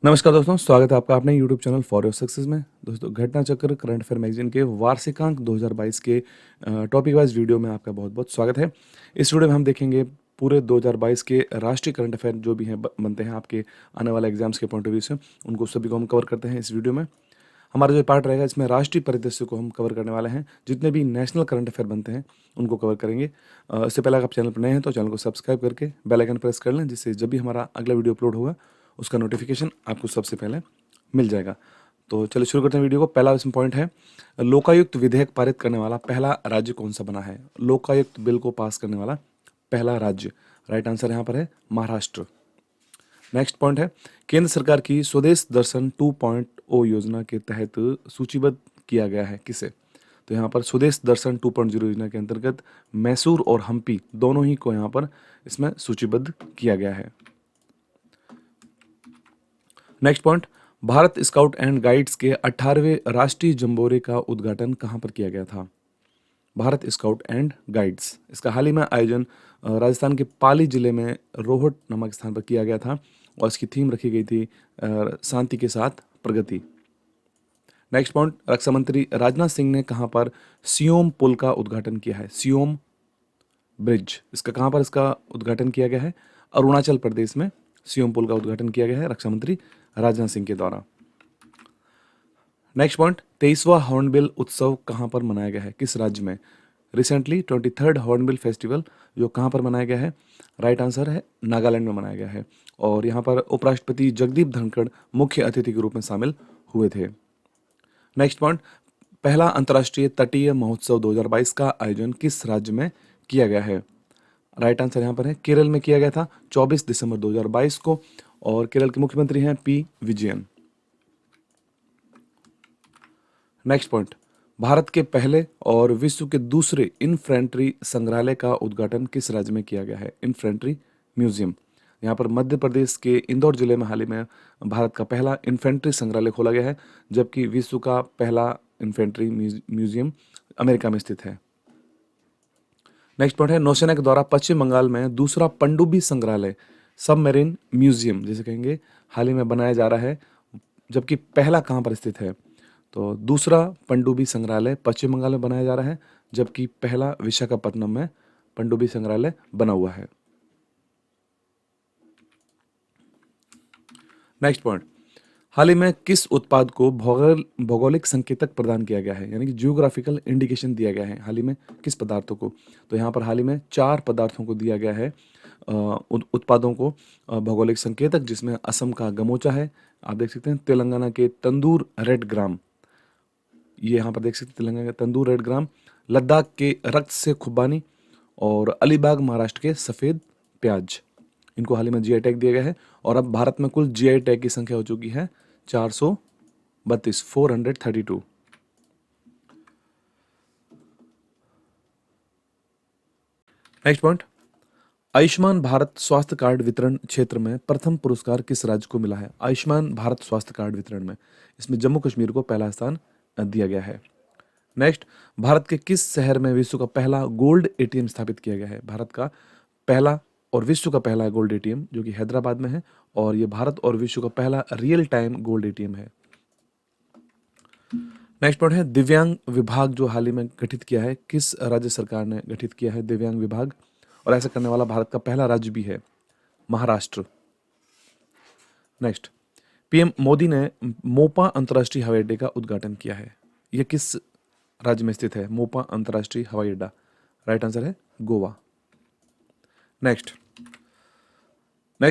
नमस्कार दोस्तों, स्वागत है आपका अपने YouTube channel for your success में। दोस्तों, घटना चक्र करंट अफेयर मैगजीन के वार्षिकांक 2022 के टॉपिक वाइज वीडियो में आपका बहुत बहुत स्वागत है। इस वीडियो में हम देखेंगे पूरे 2022 के राष्ट्रीय करंट अफेयर जो भी हैं बनते हैं आपके आने वाले एग्जाम्स के पॉइंट ऑफ व्यू से, उनको सभी को हम कवर करते हैं इस वीडियो में। हमारा जो पार्ट रहेगा इसमें राष्ट्रीय परिदृश्य को हम कवर करने वाले हैं। जितने भी नेशनल करंट अफेयर बनते हैं उनको कवर करेंगे। इससे पहले अगर आप चैनल पर नए हैं तो चैनल को सब्सक्राइब करके बेल आइकन प्रेस कर लें, जिससे जब भी हमारा अगला वीडियो अपलोड होगा उसका नोटिफिकेशन आपको सबसे पहले मिल जाएगा। तो चलिए शुरू करते हैं वीडियो को। पहला इसमें पॉइंट है, लोकायुक्त विधेयक पारित करने वाला पहला राज्य कौन सा बना है? लोकायुक्त बिल को पास करने वाला पहला राज्य, राइट आंसर यहाँ पर है महाराष्ट्र। नेक्स्ट पॉइंट है, केंद्र सरकार की स्वदेश दर्शन 2.0 योजना के तहत सूचीबद्ध किया गया है किसे? तो यहाँ पर स्वदेश दर्शन 2.0 योजना के अंतर्गत मैसूर और हम्पी दोनों ही को यहाँ पर इसमें सूचीबद्ध किया गया है। Next point, Bharat scout and guides के 18वें राष्ट्रीय जंबोरे का उद्घाटन कहाँ पर किया गया था? भारत स्काउट एंड गाइड्स, इसका हाल ही में आयोजन राजस्थान के पाली जिले में रोहट नामक स्थान पर किया गया था और इसकी थीम रखी गई थी शांति के साथ प्रगति। नेक्स्ट पॉइंट, रक्षा मंत्री राजनाथ सिंह ने कहाँ पर सियोम पुल का उद्घाटन किया है? सियोम ब्रिज, इसका कहाँ पर इसका उद्घाटन किया गया है? अरुणाचल प्रदेश में सियोम पुल का उद्घाटन किया गया है रक्षा मंत्री राजनाथ सिंह के द्वारा। नेक्स्ट पॉइंट, 23वां हॉर्नबिल उत्सव कहाँ पर मनाया गया है? किस राज्य में? रिसेंटली 23rd हॉर्नबिल फेस्टिवल जो कहाँ पर मनाया गया है? राइट आंसर है नागालैंड में मनाया गया है और यहाँ पर उपराष्ट्रपति जगदीप धनखड़ मुख्य अतिथि के रूप में शामिल हुए थे। नेक्स्ट पॉइंट, पहला अंतर्राष्ट्रीय तटीय महोत्सव 2022 का आयोजन किस राज्य में किया गया है? राइट आंसर यहाँ पर है केरल में किया गया था 24 दिसंबर 2022 को और केरल के मुख्यमंत्री हैं P Vijayan. Next point, Bharat के पहले और विश्व के दूसरे इन्फेंट्री संग्रहालय का उद्घाटन किस राज्य में किया गया है? इन्फेंट्री म्यूजियम, यहाँ पर मध्य प्रदेश के इंदौर जिले में हाल ही में भारत का पहला इन्फेंट्री संग्रहालय खोला गया है, जबकि विश्व का पहला इन्फेंट्री म्यूजियम अमेरिका में स्थित है। नेक्स्ट पॉइंट है, नौसेना के द्वारा पश्चिम बंगाल में दूसरा पनडुब्बी संग्रहालय सबमरीन म्यूजियम जिसे कहेंगे हाल ही में बनाया जा रहा है, जबकि पहला कहाँ पर स्थित है? तो दूसरा पनडुब्बी संग्रहालय पश्चिम बंगाल में बनाया जा रहा है, जबकि पहला विशाखापट्टनम में पनडुब्बी संग्रहालय बना हुआ है। नेक्स्ट पॉइंट, हाल ही में किस उत्पाद को भौगोलिक संकेतक प्रदान किया गया है, यानी कि जियोग्राफिकल इंडिकेशन दिया गया है हाल ही में किस पदार्थों को? तो यहाँ पर हाल ही में 4 पदार्थों को दिया गया है उत्पादों को भौगोलिक संकेतक, जिसमें असम का गमोचा है, आप देख सकते हैं तेलंगाना के तंदूर रेड ग्राम, ये यहाँ पर देख सकते हैं तेलंगाना का तंदूर रेड ग्राम, लद्दाख के रक्त से खुबानी और अलीबाग महाराष्ट्र के सफ़ेद प्याज, इनको हाल ही में जीआई टैग दिया गया है और अब भारत में कुल जीआई टैग की संख्या हो चुकी है 432। नेक्स्ट पॉइंट, आयुष्मान भारत स्वास्थ्य कार्ड वितरण क्षेत्र में प्रथम पुरस्कार किस राज्य को मिला है? आयुष्मान भारत स्वास्थ्य कार्ड वितरण में इसमें जम्मू कश्मीर को पहला स्थान दिया गया है। नेक्स्ट, भारत के किस शहर में विश्व का पहला गोल्ड एटीएम स्थापित किया गया है? भारत का पहला और विश्व का पहला गोल्ड एटीएम जो कि हैदराबाद में है और ये भारत और विश्व का पहला रियल टाइम गोल्ड एटीएम है। नेक्स्ट पॉइंट है, दिव्यांग विभाग जो हाल ही में गठित किया है, किस राज्य सरकार ने गठित किया है दिव्यांग विभाग? और ऐसा करने वाला भारत का पहला राज्य भी है महाराष्ट्र। नेक्स्ट, पीएम मोदी ने मोपा अंतर्राष्ट्रीय हवाई अड्डे का उद्घाटन किया है, यह किस राज्य में स्थित है? मोपा अंतर्राष्ट्रीय हवाई अड्डा, राइट आंसर है गोवा। नेक्स्ट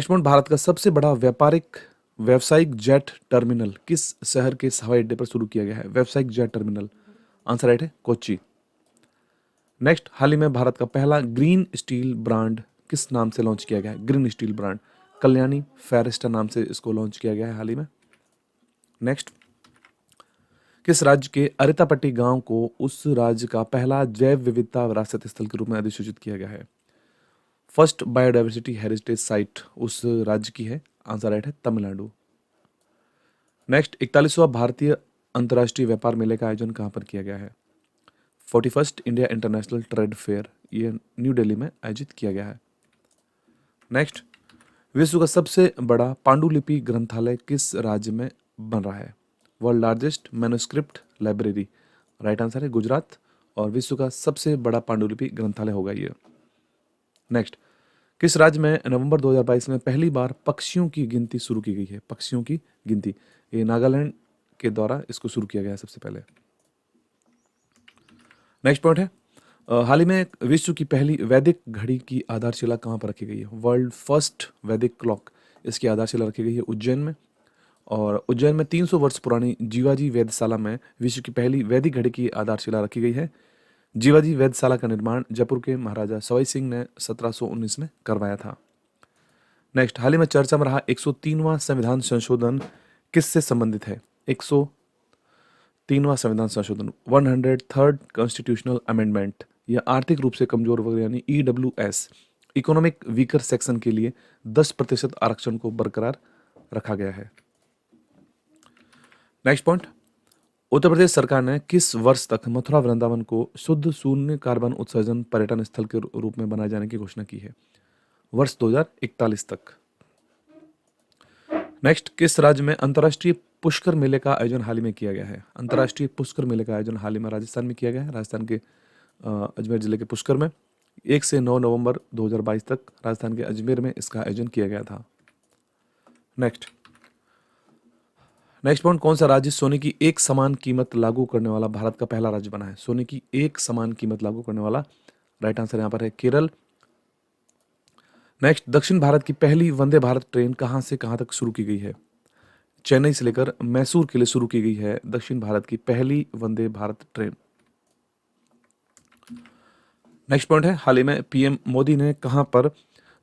पॉइंट, भारत का सबसे बड़ा व्यावसायिक जेट टर्मिनल किस शहर के हवाई अड्डे पर शुरू किया गया है? व्यावसायिक जेट टर्मिनल, आंसर राइट है कोच्चि। नेक्स्ट, हाल ही में भारत का पहला ग्रीन स्टील ब्रांड किस नाम से लॉन्च किया गया है? ग्रीन स्टील ब्रांड कल्याणी फेरिस्टा नाम से इसको लॉन्च किया गया है हाल ही में। नेक्स्ट, किस राज्य के अरितापट्टी गांव को उस राज्य का पहला जैव विविधता विरासत स्थल के रूप में अधिसूचित किया गया है? फर्स्ट बायोडाइवर्सिटी हेरिटेज साइट उस राज्य की है, आंसर राइट है तमिलनाडु। नेक्स्ट, 41वां भारतीय अंतर्राष्ट्रीय व्यापार मेले का आयोजन कहाँ पर किया गया है? 41st India international trade fair, ये न्यू दिल्ली में आयोजित किया गया है। नेक्स्ट, विश्व का सबसे बड़ा पांडुलिपि ग्रंथालय किस राज्य में बन रहा है? World largest manuscript library, right answer है गुजरात। और विश्व का सबसे बड़ा पांडुलिपि ग्रंथालय होगा ये। नेक्स्ट, किस राज्य में नवंबर 2022 में पहली बार पक्षियों की गिनती शुरू की गई है? पक्षियों की गिनती, ये नागालैंड के द्वारा इसको शुरू किया गया है सबसे पहले। नेक्स्ट पॉइंट है, हाल ही में विश्व की पहली वैदिक घड़ी की आधारशिला कहाँ पर रखी गई है? वर्ल्ड फर्स्ट वैदिक क्लॉक, इसकी आधारशिला रखी गई है उज्जैन में। और उज्जैन में 300 वर्ष पुरानी जीवाजी वेधशाला में विश्व की पहली वैदिक घड़ी की आधारशिला रखी गई है। जीवाजी वेधशाला का निर्माण जयपुर के महाराजा सवाई सिंह ने 1719 में करवाया था। नेक्स्ट, हाल ही में चर्चा में रहा 103वां संविधान संशोधन किससे संबंधित है? 103वां संविधान संशोधन 103rd कॉन्स्टिट्यूशनल अमेंडमेंट, यह आर्थिक रूप से कमजोर वर्ग यानी EWS इकोनॉमिक वीकर सेक्शन के लिए 10% आरक्षण को बरकरार रखा गया है। नेक्स्ट पॉइंट, उत्तर प्रदेश सरकार ने किस वर्ष तक मथुरा वृंदावन को शुद्ध शून्य कार्बन उत्सर्जन पर्यटन स्थल के रूप में बनाए जाने की घोषणा की है? वर्ष 2041 तक। नेक्स्ट, किस राज्य में अंतर्राष्ट्रीय पुष्कर मेले का आयोजन हाल ही में किया गया है? अंतर्राष्ट्रीय पुष्कर मेले का आयोजन हाल ही में राजस्थान में किया गया है, राजस्थान के अजमेर जिले के पुष्कर में। 1 से 9 नवंबर 2022 तक राजस्थान के अजमेर में इसका आयोजन किया गया था। नेक्स्ट पॉइंट, कौन सा राज्य सोने की एक समान कीमत लागू करने वाला भारत का पहला राज्य बना है? सोने की एक समान कीमत लागू करने वाला, राइट आंसर यहाँ पर है केरल। नेक्स्ट, दक्षिण भारत की पहली वंदे भारत ट्रेन कहाँ से कहाँ तक शुरू की गई है? चेन्नई से लेकर मैसूर के लिए शुरू की गई है दक्षिण भारत की पहली Vande Bharat train. Next point है, हाल ही में पीएम मोदी ने कहां पर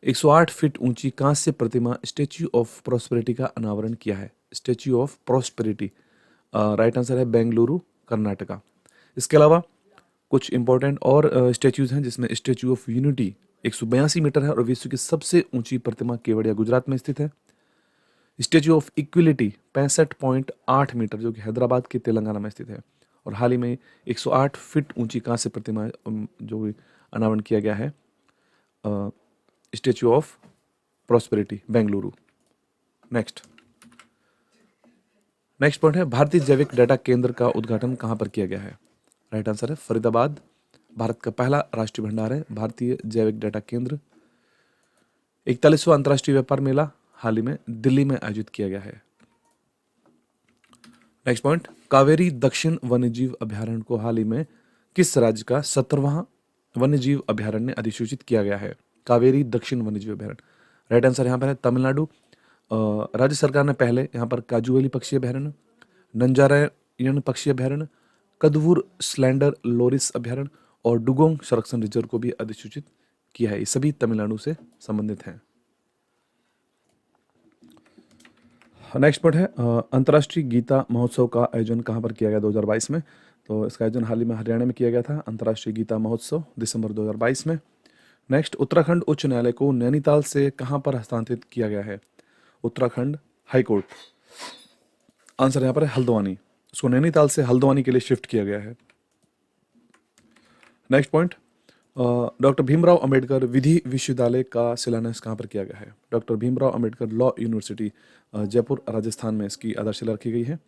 108 फीट ऊंची कांस्य प्रतिमा स्टेच्यू ऑफ प्रॉस्पेरिटी का अनावरण किया है? Statue of prosperity, right answer है बेंगलुरु कर्नाटका। इसके अलावा कुछ इंपॉर्टेंट और स्टेच्यूज हैं, जिसमें स्टेच्यू ऑफ यूनिटी 182 मीटर है और विश्व की सबसे ऊंची प्रतिमा केवड़िया गुजरात में स्थित है। स्टेच्यू ऑफ इक्विलिटी 65.8 मीटर जो कि हैदराबाद के तेलंगाना में स्थित है। और हाल ही में 108 फीट ऊंची कांस्य प्रतिमा जो अनावरण किया गया है statue of prosperity Bengaluru. Next point है, भारतीय जैविक डाटा केंद्र का उद्घाटन कहां पर किया गया है? राइट आंसर है फरीदाबाद। भारत का पहला राष्ट्रीय भंडार है भारतीय जैविक डाटा केंद्र। 41वां अंतर्राष्ट्रीय व्यापार मेला हाल ही में दिल्ली में आयोजित किया गया है। नेक्स्ट पॉइंट, कावेरी दक्षिण वन्यजीव अभ्यारण्य को हाल ही में किस राज्य का 17वां वन्यजीव अभ्यारण्य अधिसूचित किया गया है? कावेरी दक्षिण वन्यजीव अभ्यारण्य, राइट आंसर यहाँ पर है तमिलनाडु। राज्य सरकार ने पहले यहाँ पर काजूवेली पक्षी अभ्यारण्य, नंजारायण पक्षी अभ्यारण्य, कदवूर स्लैंडर लोरिस अभ्यारण्य और डुगोंग संरक्षण रिजर्व को भी अधिसूचित किया है। ये सभी तमिलनाडु से संबंधित हैं। नेक्स्ट पॉइंट है, अंतर्राष्ट्रीय गीता महोत्सव का आयोजन कहाँ पर किया गया 2022 में? तो इसका आयोजन हाल ही में हरियाणा में किया गया था, अंतर्राष्ट्रीय गीता महोत्सव दिसंबर 2022 में। नेक्स्ट, उत्तराखंड उच्च न्यायालय को नैनीताल से कहाँ पर हस्तांतरित किया गया है? उत्तराखंड हाई कोर्ट, आंसर यहाँ पर है हल्द्वानी। उसको नैनीताल से हल्द्वानी के लिए शिफ्ट किया गया है। Next point, doctor Bhimrao Ambedkar विधि विश्वविद्यालय का शिलान्यास कहाँ पर किया गया है? Doctor Bhimrao Ambedkar law university Jaipur Rajasthan में इसकी आधारशिला रखी गई है।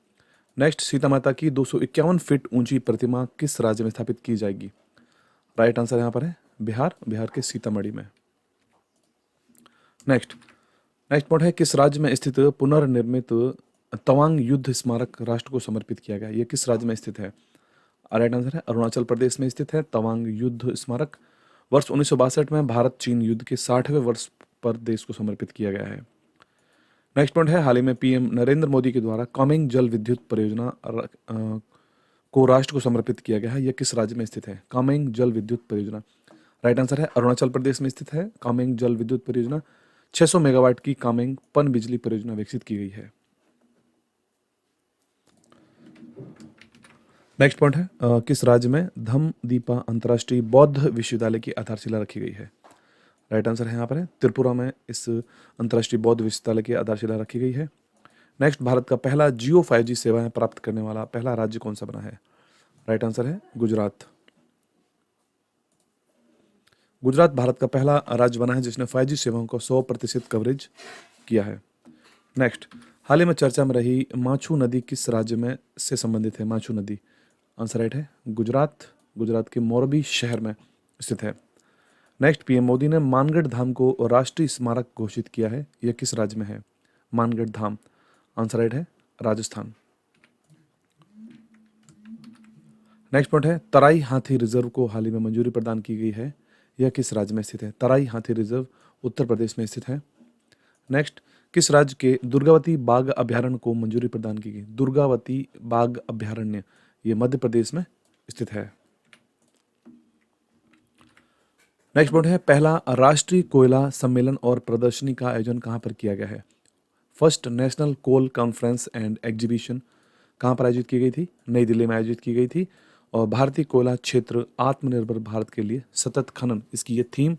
नेक्स्ट, सीता माता की 251 फीट ऊंची प्रतिमा किस राज्य में स्थापित की जाएगी? राइट आंसर यहाँ पर है बिहार के सीतामढ़ी में। नेक्स्ट पॉइंट है, किस राज्य में स्थित पुनर्निर्मित तवांग युद्ध स्मारक राष्ट्र को समर्पित किया गया? ये किस राज्य में स्थित है? राइट आंसर है अरुणाचल प्रदेश में स्थित है तवांग युद्ध स्मारक। वर्ष 1962 में भारत चीन युद्ध के 60वें वर्ष पर देश को समर्पित किया गया है। नेक्स्ट पॉइंट है, हाल ही में पीएम नरेंद्र मोदी के द्वारा कामेंग जल विद्युत परियोजना को राष्ट्र को समर्पित किया गया है। यह किस राज्य में स्थित है? कामेंग जल विद्युत परियोजना, राइट आंसर है अरुणाचल प्रदेश में स्थित है कामेंग जल विद्युत परियोजना। 600 मेगावाट की कामेंग पन बिजली परियोजना विकसित की गई है। नेक्स्ट पॉइंट है, किस राज्य में धम्मदीपा अंतर्राष्ट्रीय बौद्ध विश्वविद्यालय की आधारशिला रखी गई है? राइट आंसर है यहाँ पर है त्रिपुरा में इस अंतर्राष्ट्रीय बौद्ध विश्वविद्यालय की आधारशिला रखी गई है। नेक्स्ट, भारत का पहला जियो 5G सेवाएं प्राप्त करने वाला पहला राज्य कौन सा बना है? राइट आंसर है गुजरात। गुजरात भारत का पहला राज्य बना है जिसने 5G सेवाओं को 100% कवरेज किया है। नेक्स्ट, हाल ही में चर्चा में रही माछू नदी किस राज्य में से संबंधित है? माछू नदी, आंसर राइट है गुजरात। गुजरात के मोरबी शहर में स्थित है। नेक्स्ट, पीएम मोदी ने मानगढ़ धाम को राष्ट्रीय स्मारक घोषित किया है, यह किस राज्य में है? मानगढ़ धाम, आंसर राइट है राजस्थान। नेक्स्ट पॉइंट है तराई हाथी रिजर्व को हाल ही में मंजूरी प्रदान की गई है, यह किस राज्य में स्थित है? तराई हाथी रिजर्व उत्तर प्रदेश में स्थित है। नेक्स्ट, किस राज्य के दुर्गावती बाघ अभ्यारण्य को मंजूरी प्रदान की गई? दुर्गावती बाघ अभ्यारण्य, यह मध्य प्रदेश में स्थित है। नेक्स्ट पॉइंट है पहला राष्ट्रीय कोयला सम्मेलन और प्रदर्शनी का आयोजन कहां पर किया गया है? First national coal conference and exhibition कहां पर आयोजित की गई थी? नई दिल्ली में आयोजित की गई थी। और भारतीय कोयला क्षेत्र आत्मनिर्भर भारत के लिए सतत खनन, इसकी ये थीम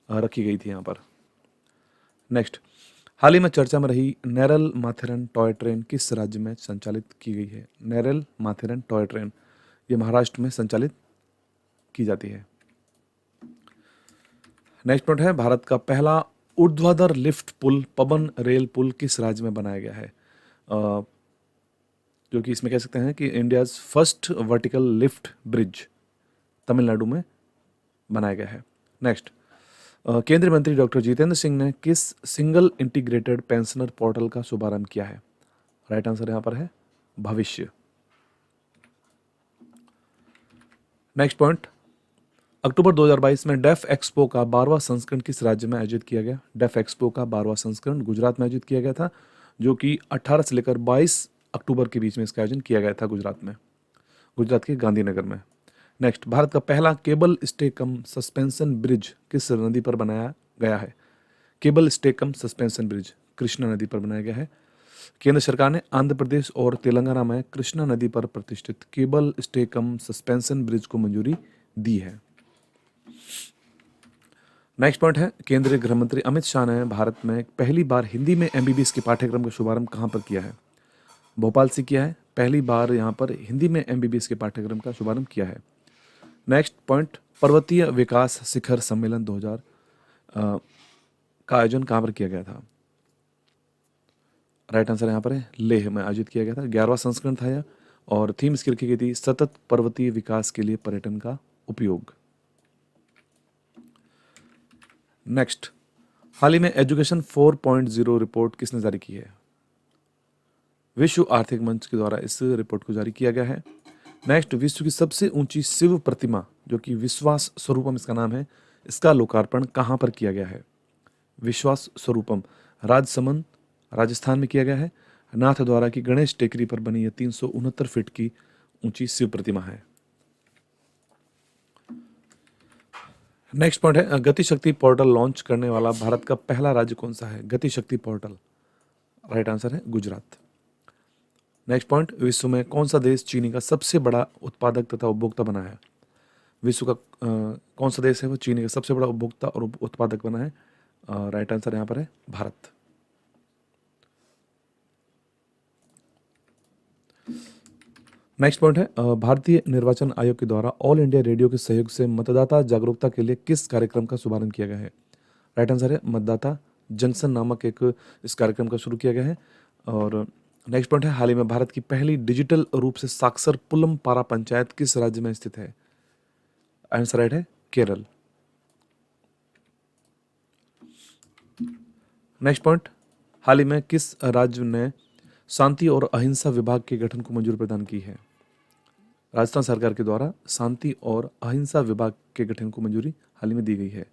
रखी गई थी यहाँ पर। नेक्स्ट, हाल ही में चर्चा में रही नेरल माथेरन टॉय ट्रेन किस राज्य में संचालित की गई है? नेरल माथेरन टॉय ट्रेन, ये महाराष्ट्र में संचालित की जाती है। नेक्स्ट पॉइंट है भारत का पहला ऊर्ध्वाधर लिफ्ट पुल पवन रेल पुल किस राज्य में बनाया गया है? जो कि इसमें कह सकते हैं कि India's first vertical lift bridge Tamil Nadu में बनाया गया है। नेक्स्ट, केंद्रीय मंत्री डॉक्टर जितेंद्र सिंह ने किस सिंगल इंटीग्रेटेड पेंशनर पोर्टल का शुभारंभ किया है? राइट आंसर यहां पर है भविष्य। नेक्स्ट पॉइंट, अक्टूबर 2022 में डेफ एक्सपो का 12वां संस्करण किस राज्य में आयोजित किया गया? डेफ एक्सपो का 12वां संस्करण गुजरात में आयोजित किया गया था, जो कि 18 से लेकर 22 अक्टूबर के बीच में इसका आयोजन किया गया था गुजरात में, गुजरात के गांधीनगर में। नेक्स्ट, भारत का पहला केबल स्टे कम सस्पेंशन ब्रिज किस नदी पर बनाया गया है? केबल स्टे कम सस्पेंशन ब्रिज कृष्णा नदी पर बनाया गया है। केंद्र सरकार ने आंध्र प्रदेश और तेलंगाना में कृष्णा नदी पर प्रतिष्ठित केबल स्टे कम सस्पेंशन ब्रिज को मंजूरी दी है। नेक्स्ट पॉइंट है केंद्रीय गृह मंत्री अमित शाह ने भारत में पहली बार हिंदी में एमबीबीएस के पाठ्यक्रम का शुभारंभ कहां पर किया है? भोपाल से किया है। पहली बार यहां पर हिंदी में एमबीबीएस के पाठ्यक्रम का शुभारंभ किया है। नेक्स्ट पॉइंट, पर्वतीय विकास शिखर सम्मेलन 2000 का आयोजन कहां पर किया गया था? राइट आंसर यहां पर है लेह में आयोजित किया गया था। 11वां संस्करण था यह और थीम इसकी रखी गई थी सतत पर्वतीय विकास के लिए पर्यटन का उपयोग। नेक्स्ट, हाल ही में एजुकेशन 4.0 रिपोर्ट किसने जारी की है? विश्व आर्थिक मंच के द्वारा इस रिपोर्ट को जारी किया गया है। नेक्स्ट, विश्व की सबसे ऊंची शिव प्रतिमा जो कि विश्वास स्वरूपम इसका नाम है, इसका लोकार्पण कहां पर किया गया है? विश्वास स्वरूपम राजसमंद राजस्थान में किया गया है। नाथ द्वारा की गणेश टेकरी पर बनी यह 369 फीट की ऊंची शिव प्रतिमा है। नेक्स्ट पॉइंट है गति शक्ति पोर्टल लॉन्च करने वाला भारत का पहला राज्य कौन सा है? गति शक्ति पोर्टल, राइट आंसर है गुजरात। नेक्स्ट पॉइंट, विश्व में कौन सा देश चीनी का सबसे बड़ा उत्पादक तथा उपभोक्ता बना है? विश्व का कौन सा देश है वो चीनी का सबसे बड़ा उपभोक्ता और उत्पादक बना है? राइट आंसर यहाँ पर है भारत। नेक्स्ट पॉइंट है भारतीय निर्वाचन आयोग के द्वारा ऑल इंडिया रेडियो के सहयोग से मतदाता जागरूकता के लिए किस कार्यक्रम का शुभारंभ किया गया है? राइट आंसर है मतदाता जंक्शन नामक एक इस कार्यक्रम का शुरू किया गया है। और नेक्स्ट पॉइंट है हाल ही में भारत की पहली डिजिटल रूप से साक्षर पुलमपारा पंचायत किस राज्य में स्थित है? आंसर राइट है केरल। नेक्स्ट पॉइंट, हाल ही में किस राज्य ने शांति और अहिंसा विभाग के गठन को मंजूरी प्रदान की है? राजस्थान सरकार के द्वारा शांति और अहिंसा विभाग के गठन को मंजूरी हाल ही में दी गई है।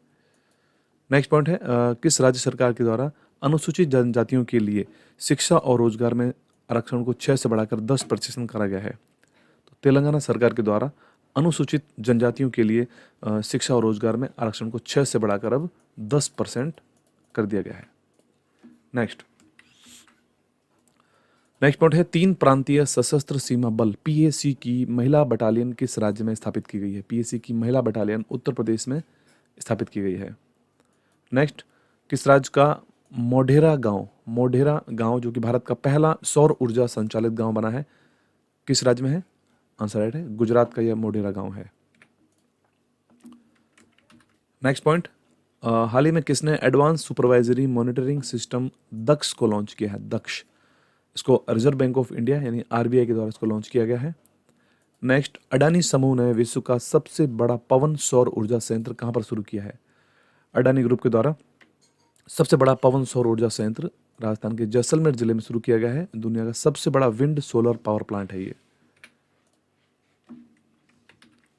नेक्स्ट पॉइंट है किस राज्य सरकार के द्वारा अनुसूचित जनजातियों के लिए शिक्षा और रोजगार में आरक्षण को 6 से बढ़ाकर 10% करा गया है? तो तेलंगाना सरकार के द्वारा अनुसूचित जनजातियों के लिए शिक्षा और रोजगार में आरक्षण को 6 से बढ़ाकर अब 10% कर दिया गया है। नेक्स्ट पॉइंट है 3 प्रांतीय सशस्त्र सीमा बल पीएसी की महिला बटालियन किस राज्य में स्थापित की गई है? पीएसी की महिला बटालियन उत्तर प्रदेश में स्थापित की गई है। नेक्स्ट, किस राज्य का मोढेरा गांव जो कि भारत का पहला सौर ऊर्जा संचालित गांव बना है, किस राज्य में है? आंसर राइट है गुजरात का यह मोढेरा गांव है। नेक्स्ट पॉइंट, हाल ही में किसने एडवांस सुपरवाइजरी मॉनिटरिंग सिस्टम दक्ष को लॉन्च किया है? दक्ष, इसको रिजर्व बैंक ऑफ इंडिया यानी आरबीआई के द्वारा इसको लॉन्च किया गया है। नेक्स्ट, अडानी समूह ने विश्व का सबसे बड़ा पवन सौर ऊर्जा संयंत्र कहाँ पर शुरू किया है? अडानी ग्रुप के द्वारा सबसे बड़ा पवन सौर ऊर्जा संयंत्र राजस्थान के जैसलमेर जिले में शुरू किया गया है। दुनिया का सबसे बड़ा विंड सोलर पावर प्लांट है ये।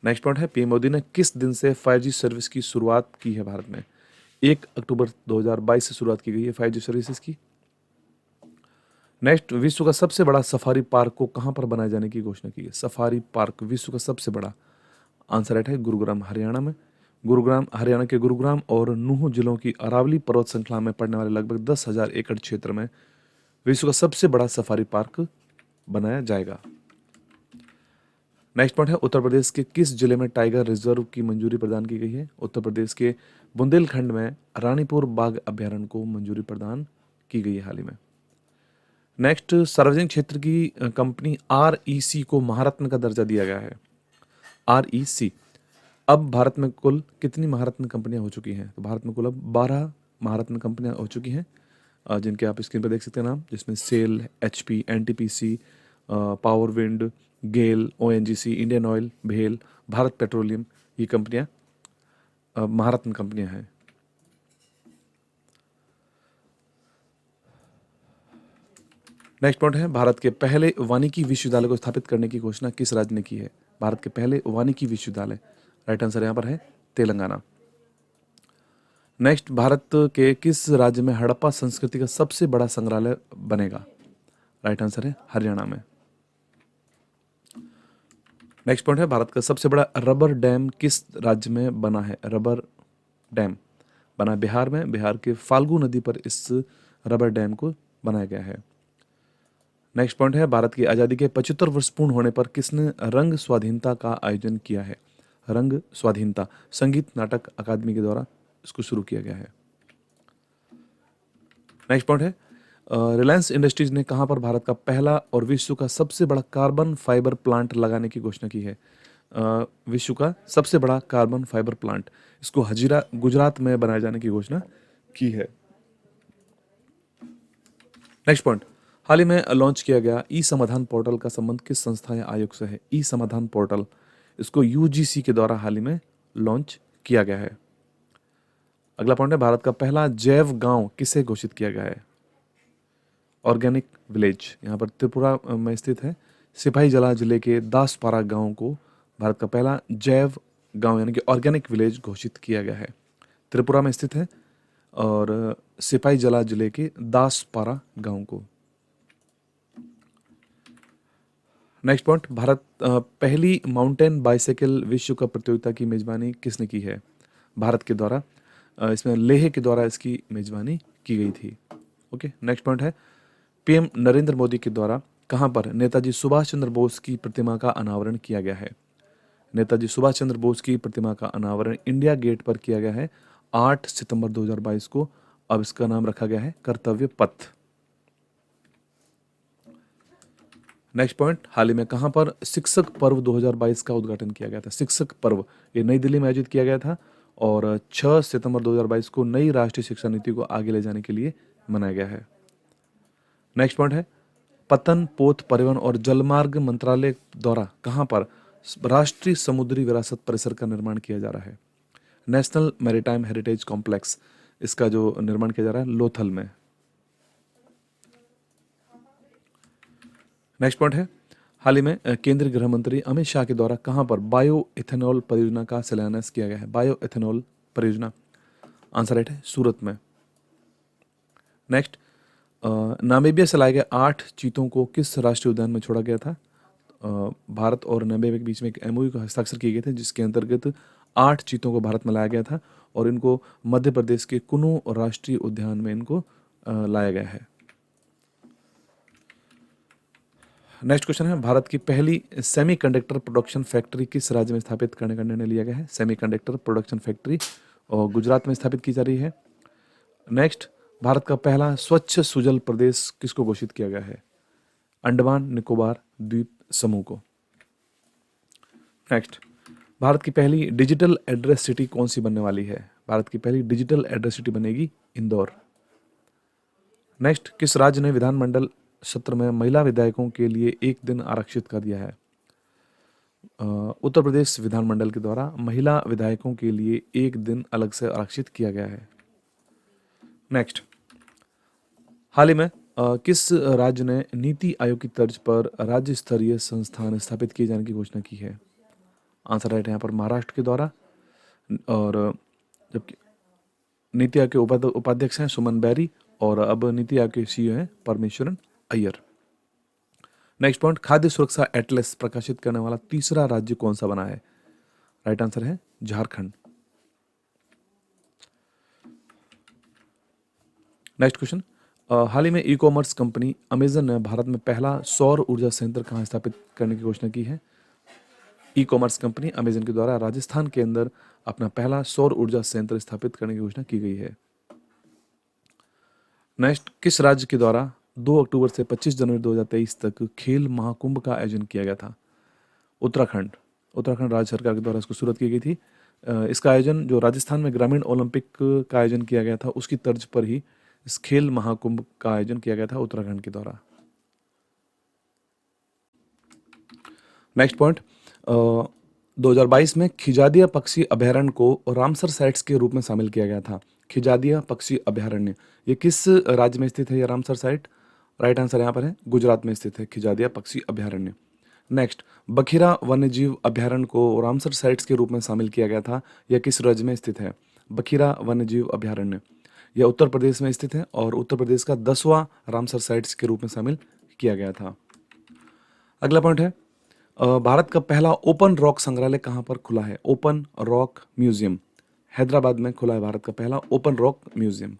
नेक्स्ट पॉइंट है, पीएम मोदी ने किस दिन से 5G सर्विस की शुरुआत की है भारत में? 1 अक्टूबर 2022 से शुरुआत की गई है 5G सर्विसेज की। नेक्स्ट, विश्व का सबसे बड़ा सफारी पार्क को कहां पर बनाए जाने की घोषणा की है? सफारी पार्क विश्व का सबसे बड़ा, आंसर राइट है गुरुग्राम हरियाणा में। गुरुग्राम हरियाणा के गुरुग्राम और नूह जिलों की अरावली पर्वत श्रृंखला में पड़ने वाले लगभग 10,000 एकड़ क्षेत्र में विश्व का सबसे बड़ा सफारी पार्क बनाया जाएगा। नेक्स्ट पॉइंट है, उत्तर प्रदेश के किस जिले में टाइगर रिजर्व की मंजूरी प्रदान की गई है? उत्तर प्रदेश के बुंदेलखंड में रानीपुर बाघ अभ्यारण्य को मंजूरी प्रदान की गई है हाल ही में। नेक्स्ट, सार्वजनिक क्षेत्र की कंपनी आरईसी को महारत्न का दर्जा दिया गया है। आरईसी, अब भारत में कुल कितनी महारत्न कंपनियां हो चुकी हैं? तो भारत में कुल अब 12 महारत्न कंपनियां हो चुकी हैं, जिनके आप स्क्रीन पर देख सकते हैं नाम, जिसमें SAIL, HP, NTPC, power wind, GAIL, ONGC, Indian Oil, भेल, भारत पेट्रोलियम, ये कंपनियां महारत्न कंपनियां हैं। नेक्स्ट पॉइंट है, भारत के पहले वानिकी विश्वविद्यालय को स्थापित करने की घोषणा किस राज्य ने की है? भारत के पहले वानिकी विश्वविद्यालय, राइट आंसर यहां पर है तेलंगाना। नेक्स्ट, भारत के किस राज्य में हड़प्पा संस्कृति का सबसे बड़ा संग्रहालय बनेगा? राइट आंसर है हरियाणा में। नेक्स्ट पॉइंट है, भारत का सबसे बड़ा रबर डैम किस राज्य में बना है? रबर डैम बना बिहार में, बिहार के फाल्गु नदी पर इस रबर डैम को बनाया गया है। नेक्स्ट पॉइंट है, भारत की आज़ादी के 75 वर्ष पूर्ण होने पर किसने रंग स्वाधीनता का आयोजन किया है? रंग स्वाधीनता संगीत नाटक अकादमी के द्वारा इसको शुरू किया गया है। नेक्स्ट पॉइंट है, रिलायंस इंडस्ट्रीज ने कहां पर भारत का पहला और विश्व का सबसे बड़ा कार्बन फाइबर प्लांट लगाने की घोषणा की है? विश्व का सबसे बड़ा कार्बन फाइबर प्लांट, इसको हजीरा गुजरात में बनाए जाने की घोषणा की है। नेक्स्ट पॉइंट, हाल ही में लॉन्च किया गया ई समाधान पोर्टल का संबंध किस संस्था या आयोग से है? ई समाधान पोर्टल, इसको यूजीसी के द्वारा हाल ही में लॉन्च किया गया है। अगला पॉइंट है, भारत का पहला जैव गांव किसे घोषित किया गया है? ऑर्गेनिक विलेज, यहाँ पर त्रिपुरा में स्थित है। सिपाही जला जिले के दासपारा गांव को भारत का पहला जैव गांव यानी कि ऑर्गेनिक विलेज घोषित किया गया है। त्रिपुरा में स्थित है और सिपाही जला जिले के दासपारा गांव को। नेक्स्ट पॉइंट, भारत पहली माउंटेन बाइसाइकिल विश्व कप प्रतियोगिता की मेजबानी किसने की है? भारत के द्वारा, इसमें लेह के द्वारा इसकी मेजबानी की गई थी। ओके, नेक्स्ट पॉइंट है, पीएम नरेंद्र मोदी के द्वारा कहां पर नेताजी सुभाष चंद्र बोस की प्रतिमा का अनावरण किया गया है? नेताजी सुभाष चंद्र बोस की प्रतिमा का अनावरण इंडिया गेट पर किया गया है 8 सितंबर 2022 को। अब इसका नाम रखा गया है कर्तव्य पथ। नेक्स्ट पॉइंट, हाल ही में कहां पर शिक्षक पर्व 2022 का उद्घाटन किया गया था? शिक्षक पर्व ये नई दिल्ली में आयोजित किया गया था और 6 सितंबर 2022 को नई राष्ट्रीय शिक्षा नीति को आगे ले जाने के लिए मनाया गया है। नेक्स्ट पॉइंट है, पतन पोत परिवहन और जलमार्ग मंत्रालय द्वारा कहां पर राष्ट्रीय समुद्री विरासत परिसर का निर्माण किया जा रहा है? नेशनल मैरीटाइम हेरिटेज कॉम्प्लेक्स, इसका जो निर्माण किया जा रहा है लोथल में। नेक्स्ट पॉइंट है, हाल ही में केंद्रीय गृह मंत्री अमित शाह के द्वारा कहां पर बायो इथेनॉल परियोजना का शिलान्यास किया गया है? बायो इथेनॉल परियोजना, आंसर राइट है सूरत में। नेक्स्ट, नामीबिया से लाए गए 8 चीतों को किस राष्ट्रीय उद्यान में छोड़ा गया था? भारत और नामीबिया के बीच में एक एमओयू का हस्ताक्षर किए गए थे जिसके अंतर्गत 8 चीतों को भारत में लाया गया था और इनको मध्य प्रदेश के कुनू राष्ट्रीय उद्यान में इनको लाया गया है। नेक्स्ट क्वेश्चन है, भारत की पहली सेमीकंडक्टर प्रोडक्शन फैक्ट्री किस राज्य में स्थापित करने का निर्णय लिया गया है? सेमीकंडक्टर प्रोडक्शन फैक्ट्री और गुजरात में स्थापित की जा रही है। नेक्स्ट, भारत का पहला स्वच्छ सुजल प्रदेश किसको घोषित किया गया है? अंडमान निकोबार द्वीप समूह को। नेक्स्ट, भारत की पहली डिजिटल एड्रेस सिटी कौन सी बनने वाली है? भारत की पहली डिजिटल एड्रेस सिटी बनेगी इंदौर। नेक्स्ट, किस राज्य ने विधानमंडल सत्र में महिला विधायकों के लिए एक दिन आरक्षित कर दिया है? उत्तर प्रदेश विधानमंडल के द्वारा महिला विधायकों के लिए एक दिन अलग से आरक्षित किया गया है। नेक्स्ट, हाल ही में किस राज्य ने नीति आयोग की तर्ज पर राज्य स्तरीय संस्थान स्थापित किए जाने की घोषणा की है? आंसर राइट है यहाँ पर महाराष्ट्र के द्वारा। और जबकि नीति आयोग के उपाध्यक्ष हैं सुमन बैरी और अब नीति आयोग के सीईओ हैं परमेश्वरन अय्यर। नेक्स्ट पॉइंट, खाद्य सुरक्षा एटलस प्रकाशित करने वाला तीसरा राज्य कौन सा बना है? राइट आंसर है झारखंड। नेक्स्ट क्वेश्चन, हाल ही में ई कॉमर्स कंपनी अमेजन ने भारत में पहला सौर ऊर्जा संयंत्र कहाँ स्थापित करने की घोषणा की है? ई कॉमर्स कंपनी अमेजन के द्वारा राजस्थान के अंदर अपना पहला सौर ऊर्जा संयंत्र स्थापित करने की घोषणा की गई है। नेक्स्ट, किस राज्य के द्वारा 2 अक्टूबर से 25 जनवरी 2023 तक खेल महाकुंभ का आयोजन किया गया था? उत्तराखंड। उत्तराखंड राज्य सरकार के द्वारा इसको शुरुआत की गई थी। इसका आयोजन जो राजस्थान में ग्रामीण ओलंपिक का आयोजन किया गया था उसकी तर्ज पर ही इस खेल महाकुंभ का आयोजन किया गया था उत्तराखंड के द्वारा। नेक्स्ट पॉइंट, 2022 में खिजादिया पक्षी अभयारण्य को रामसर साइट्स के रूप में शामिल किया गया था। खिजादिया पक्षी अभयारण्य ये किस राज्य में स्थित है? ये रामसर साइट। राइट आंसर यहाँ पर है गुजरात में स्थित है खिजादिया पक्षी अभयारण्य। नेक्स्ट, बखीरा वन्यजीव अभयारण्य को रामसर साइट्स के रूप में शामिल किया गया था। यह किस राज्य में स्थित है? बखीरा वन्यजीव अभयारण्य यह उत्तर प्रदेश में स्थित है और उत्तर प्रदेश का 10वां रामसर साइट्स के रूप में शामिल किया गया था। अगला पॉइंट है, भारत का पहला ओपन रॉक संग्रहालय कहाँ पर खुला है? ओपन रॉक म्यूजियम हैदराबाद में खुला है भारत का पहला ओपन रॉक म्यूजियम।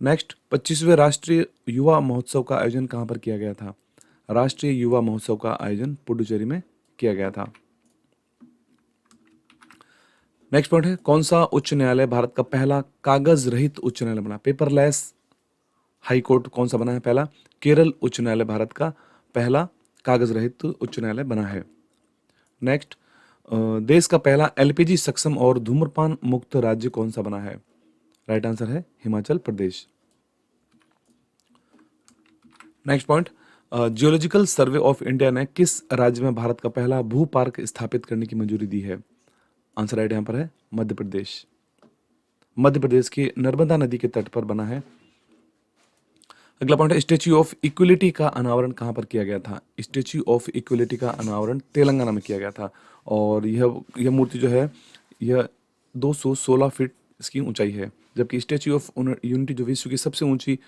नेक्स्ट, 25वें राष्ट्रीय युवा महोत्सव का आयोजन कहाँ पर किया गया था? राष्ट्रीय युवा महोत्सव का आयोजन पुडुचेरी में किया गया था। नेक्स्ट पॉइंट है, कौन सा उच्च न्यायालय भारत का पहला कागज रहित उच्च न्यायालय बना? पेपरलेस हाई कोर्ट कौन सा बना है पहला? केरल उच्च न्यायालय भारत का पहला कागज रहित उच्च न्यायालय बना है। नेक्स्ट, देश का पहला एलपीजी सक्षम और धूम्रपान मुक्त राज्य कौन सा बना है? राइट आंसर है Himachal Pradesh. Next point, geological survey of India ने किस राज्य में भारत का पहला भू पार्क स्थापित करने की मंजूरी दी है? आंसर राइट यहाँ पर है मध्य प्रदेश। मध्य प्रदेश की नर्मदा नदी के तट पर बना है। अगला पॉइंट है, स्टैच्यू ऑफ इक्वलिटी का अनावरण कहाँ पर किया गया था? स्टैच्यू ऑफ इक्वलिटी का अनावरण तेलंगाना में किया गया था और यह मूर्ति जो है यह 216 फीट इसकी ऊंचाई है, जबकि स्टैच्यू ऑफ यूनिटी जो विश्व की सबसे ऊंची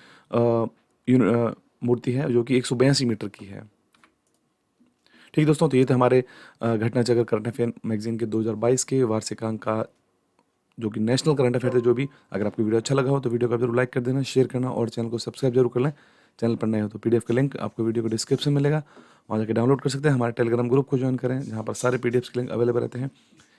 मूर्ति है जो कि 182 मीटर की है। ठीक दोस्तों, तो ये थे हमारे घटना चक्र करंट अफेयर मैगजीन के 2022 के वार्षिकांक का जो कि नेशनल करंट अफेयर थे जो भी। अगर आपको वीडियो अच्छा लगा हो तो वीडियो को जरूर लाइक कर देना, शेयर करना और चैनल को सब्सक्राइब जरूर कर लें। चैनल पर नए हो तो पीडीएफ का लिंक आपको वीडियो को डिस्क्रिप्शन में मिलेगा, वहाँ जाकर डाउनलोड कर सकते हैं। हमारे टेलीग्राम ग्रुप को ज्वाइन करें जहाँ पर सारे पीडीएफ के लिंक अवेलेबल रहते हैं।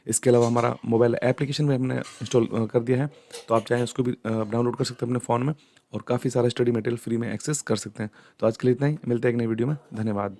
इसके अलावा हमारा मोबाइल एप्लीकेशन भी हमने इंस्टॉल कर दिया है, तो आप चाहें उसको भी डाउनलोड कर सकते हैं अपने फ़ोन में और काफ़ी सारा स्टडी मटेरियल फ्री में एक्सेस कर सकते हैं। तो आज के लिए इतना ही, मिलते हैं एक नई वीडियो में। धन्यवाद।